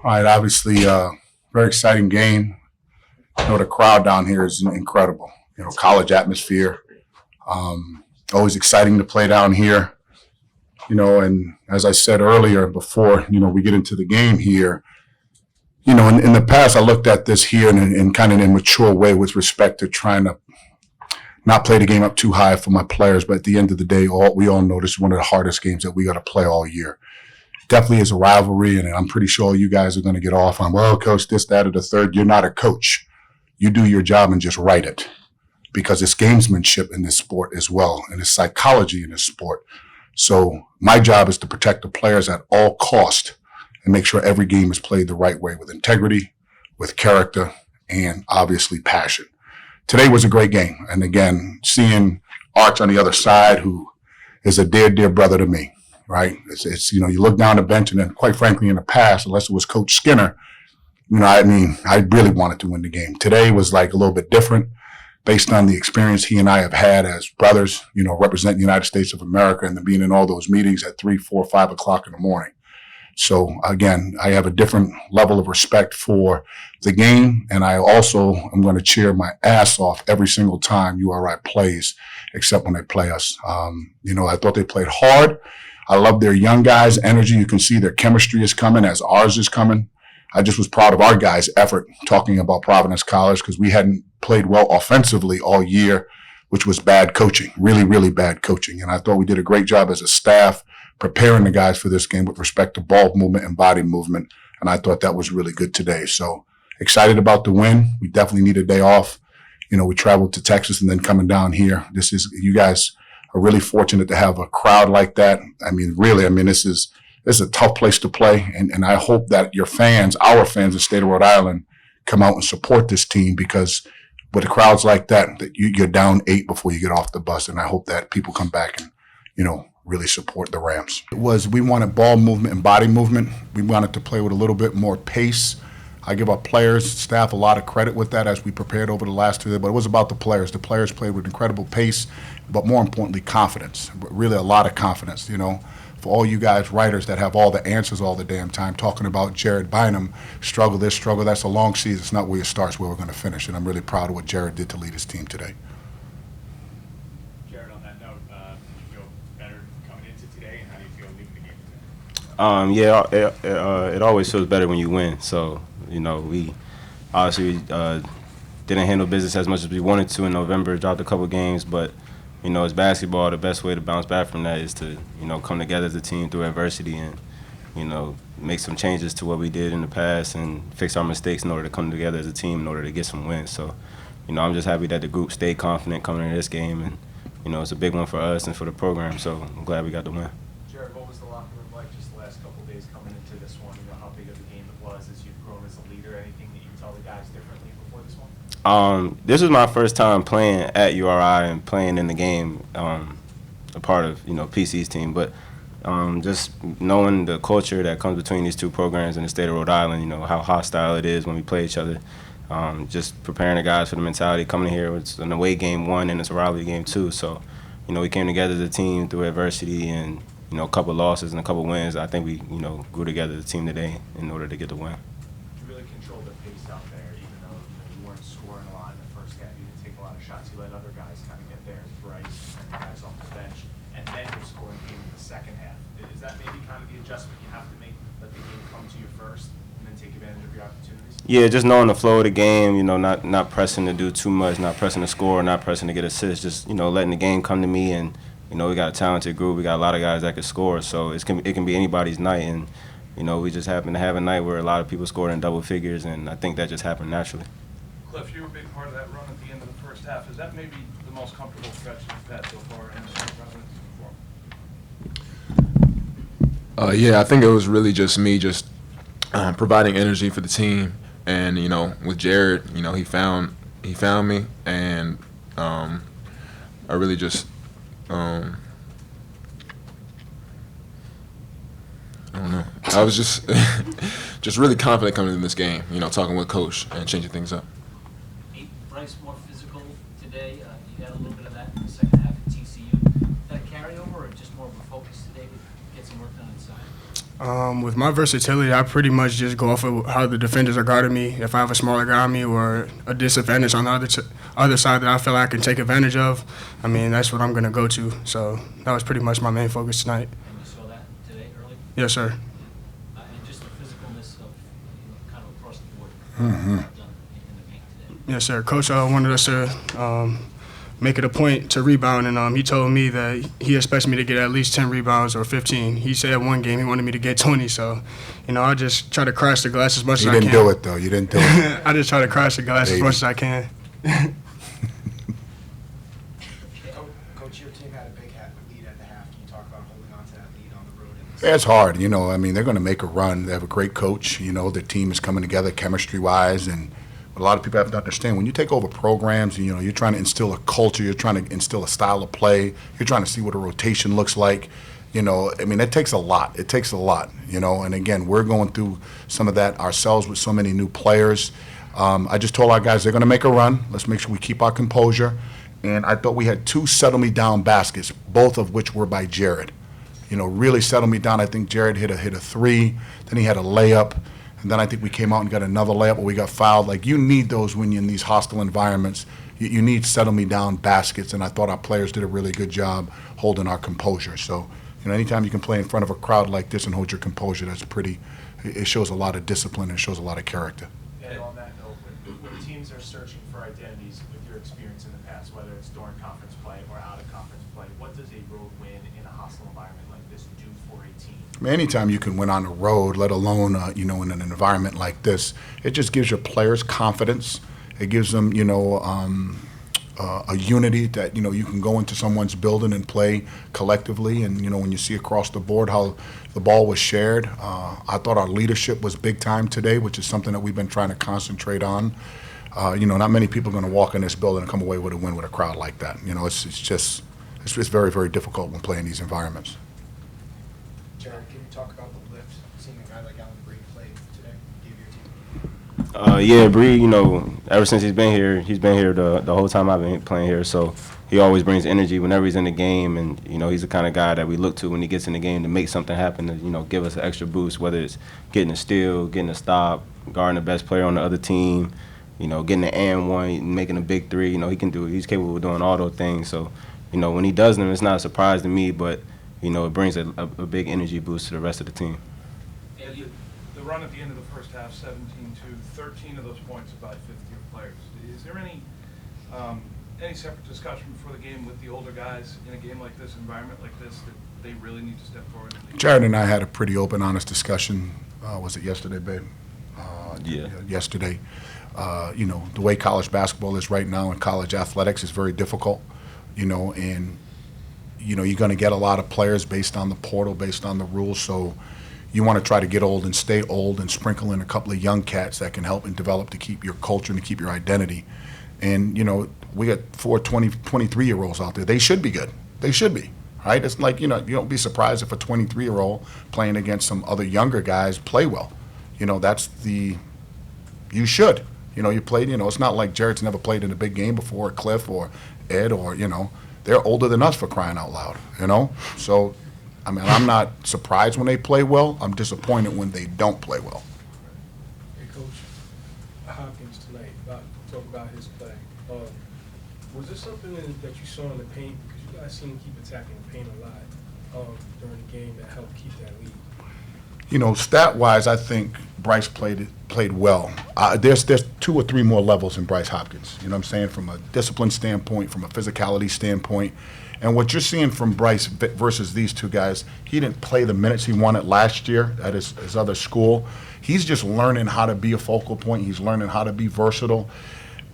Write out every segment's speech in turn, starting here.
All right, obviously, very exciting game. The crowd down here is incredible. College atmosphere. Always exciting to play down here. And as I said earlier, before we get into the game here, in the past I looked at this here in kind of an immature way with respect to trying to not play the game up too high for my players. But at the end of the day, we all know this is one of the hardest games that we got to play all year. Definitely is a rivalry, and I'm pretty sure you guys are going to get off on, well, coach, this, that, or the third. You're not a coach. You do your job and just write it, because it's gamesmanship in this sport as well, and it's psychology in this sport. So my job is to protect the players at all cost and make sure every game is played the right way, with integrity, with character, and obviously passion. Today was a great game. And again, seeing Arch on the other side, who is a dear, dear brother to me, right? It's you look down the bench, and then quite frankly, in the past, unless it was Coach Skinner, I really wanted to win the game. Today was like a little bit different based on the experience he and I have had as brothers, representing the United States of America, and then being in all those meetings at 3, 4, 5 o'clock in the morning. So again, I have a different level of respect for the game, and I also am going to cheer my ass off every single time URI plays, except when they play us. I thought they played hard. I love their young guys' energy. You can see their chemistry is coming as ours is coming. I just was proud of our guys' effort talking about Providence College, because we hadn't played well offensively all year, which was bad coaching, really, really bad coaching. And I thought we did a great job as a staff preparing the guys for this game with respect to ball movement and body movement. And I thought that was really good today. So excited about the win. We definitely need a day off. We traveled to Texas and then coming down here. You guys are really fortunate to have a crowd like that. This is a tough place to play. And I hope that your fans, our fans in the state of Rhode Island, come out and support this team, because with crowds like that you're down 8 before you get off the bus. And I hope that people come back and, really support the Rams. We wanted ball movement and body movement. We wanted to play with a little bit more pace. I give our players, staff a lot of credit with that as we prepared over the last 2 days, but it was about the players. The players played with incredible pace, but more importantly, confidence, really a lot of confidence, For all you guys writers that have all the answers all the damn time, talking about Jared Bynum, struggle this, struggle, that's a long season. It's not where it starts, where we're going to finish. And I'm really proud of what Jared did to lead his team today. Jared, on that note, did you feel better coming into today, and how do you feel leaving the game today? It always feels better when you win. So, we obviously didn't handle business as much as we wanted to in November, dropped a couple games, but it's basketball. The best way to bounce back from that is to, come together as a team through adversity and, make some changes to what we did in the past and fix our mistakes in order to come together as a team in order to get some wins. So, I'm just happy that the group stayed confident coming into this game, and, it's a big one for us and for the program. So I'm glad we got the win. Jared, what was the locker room like just the last couple of days coming into this one? How big of a game it was as you've grown as a leader? Anything that you tell the guys differently before this one? This was my first time playing at URI and playing in the game, a part of PC's team. But just knowing the culture that comes between these two programs in the state of Rhode Island, how hostile it is when we play each other. Just preparing the guys for the mentality coming here. It's an away game 1 and it's a rivalry game 2. So, we came together as a team through adversity and a couple losses and a couple wins. I think we grew together as a team today in order to get the win. You really controlled the pace out there, even though you weren't scoring a lot in the first half. You didn't take a lot of shots. You let other guys kind of get theirs, Bryce and the guys off the bench, and then you're scoring game in the second half. Is that maybe kind of the adjustment you have to make? Let the game come to you first, and then take advantage of your opportunities? Yeah, just knowing the flow of the game, not pressing to do too much, not pressing to score, not pressing to get assists, just, letting the game come to me. And, we got a talented group. We got a lot of guys that can score, so it can be anybody's night. And, we just happen to have a night where a lot of people scored in double figures, and I think that just happened naturally. Cliff, you were a big part of that run at the end of the first half. Is that maybe the most comfortable stretch you've had so far in the Providence before? Yeah, I think it was really just me providing energy for the team. And, with Jared, he found me, and I really just I don't know. I was just really confident coming in this game, talking with Coach and changing things up. Bryce more physical today. You had a little bit of that in the second half at TCU. Is that a carryover or just more of a focus today to get some work done inside? With my versatility, I pretty much just go off of how the defenders are guarding me. If I have a smaller guy on me or a disadvantage on the other side that I feel like I can take advantage of, I mean, that's what I'm going to go to. So that was pretty much my main focus tonight. And you saw that today early? Yes, sir. And just the physicalness of, kind of across the board. Mhm. Done in the paint today. Yes, sir. Coach wanted us to make it a point to rebound, and he told me that he expects me to get at least 10 rebounds or 15. He said one game he wanted me to get 20, so, I just try to crash the glass as much You as I can. didn't do it, though. You didn't do it. I just try to crash the glass as Baby. much as I can. Coach, your team had a big lead at the half. Can you talk about holding on to that lead on the road? Yeah, it's hard, I mean, they're going to make a run. They have a great coach. Their team is coming together chemistry-wise, and a lot of people have to understand when you take over programs, you're trying to instill a culture, you're trying to instill a style of play, you're trying to see what a rotation looks like. I mean, it takes a lot. It takes a lot, And again, we're going through some of that ourselves with so many new players. I just told our guys they're going to make a run. Let's make sure we keep our composure. And I thought we had 2 settle-me-down baskets, both of which were by Jared. Really settled me down. I think Jared hit a 3, then he had a layup. And then I think we came out and got another layup where we got fouled. Like, you need those when you're in these hostile environments. You need settle-me-down baskets, and I thought our players did a really good job holding our composure. So, anytime you can play in front of a crowd like this and hold your composure, it shows a lot of discipline and shows a lot of character. And on that note, when teams are searching for identities with your experience in the past, whether it's during conference play or out of conference play, what does a road win in a hostile environment like this do for a team? I mean, anytime you can win on the road, let alone, in an environment like this, it just gives your players confidence. It gives them, a unity that, you can go into someone's building and play collectively. And, when you see across the board how the ball was shared, I thought our leadership was big time today, which is something that we've been trying to concentrate on. Not many people are going to walk in this building and come away with a win with a crowd like that. It's very, very difficult when playing these environments. Jared, can you talk about the lift, seeing a guy like Alan Bree play today, give your team? Yeah, Bree, ever since he's been here the whole time I've been playing here. So he always brings energy whenever he's in the game, and he's the kind of guy that we look to when he gets in the game to make something happen, to give us an extra boost, whether it's getting a steal, getting a stop, guarding the best player on the other team, getting an and one, making a big 3. He can do it. He's capable of doing all those things. So when he does them, it's not a surprise to me, but it brings a big energy boost to the rest of the team. Yeah, the run at the end of the first half, 17-2, 13 of those points by 50 players. Is there any separate discussion before the game with the older guys in a game like this, environment like this, that they really need to step forward? Jared and I had a pretty open, honest discussion. Was it yesterday, babe? Yeah. Yesterday. The way college basketball is right now and college athletics is very difficult, and you're going to get a lot of players based on the portal, based on the rules. So you want to try to get old and stay old and sprinkle in a couple of young cats that can help and develop to keep your culture and to keep your identity. And, we got 4 23-year-olds out there. They should be good. They should be, right? It's like, you don't be surprised if a 23-year-old playing against some other younger guys play well. You should. You played, it's not like Jared's never played in a big game before, or Cliff or Ed or, they're older than us for crying out loud, So, I mean, I'm not surprised when they play well. I'm disappointed when they don't play well. Hey, Coach, Hopkins tonight, talk about his play. Was this something that you saw in the paint? Because you guys seem to keep attacking the paint a lot during the game that helped keep that lead. Stat-wise, I think Bryce played well. There's 2 or 3 more levels in Bryce Hopkins. You know what I'm saying? From a discipline standpoint, from a physicality standpoint. And what you're seeing from Bryce versus these 2 guys, he didn't play the minutes he wanted last year at his other school. He's just learning how to be a focal point. He's learning how to be versatile.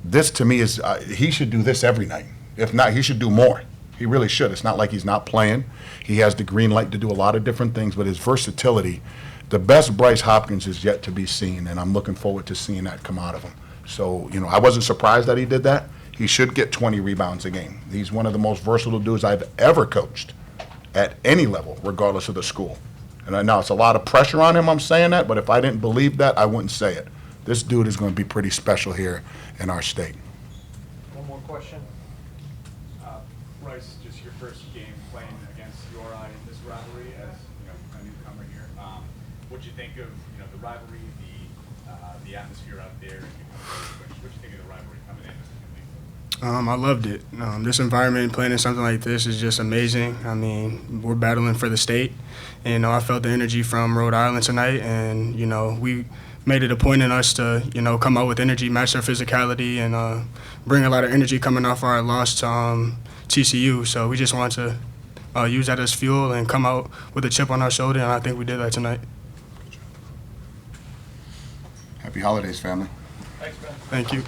This, to me, is he should do this every night. If not, he should do more. He really should. It's not like he's not playing. He has the green light to do a lot of different things, but his versatility, the best Bryce Hopkins is yet to be seen, and I'm looking forward to seeing that come out of him. So, I wasn't surprised that he did that. He should get 20 rebounds a game. He's one of the most versatile dudes I've ever coached at any level, regardless of the school. And I know it's a lot of pressure on him, I'm saying that, but if I didn't believe that, I wouldn't say it. This dude is going to be pretty special here in our state. One more question. Bryce, just your first game playing against URI in this rivalry as a newcomer here. What'd you think of the rivalry, the atmosphere out there? What'd you think of the rivalry coming in? I loved it. This environment, playing in something like this is just amazing. I mean, we're battling for the state. And, I felt the energy from Rhode Island tonight. And, we made it a point in us to, come out with energy, match our physicality, and bring a lot of energy coming off our loss to TCU. So we just wanted to use that as fuel and come out with a chip on our shoulder. And I think we did that tonight. Happy holidays, family. Thanks, man. Thank you.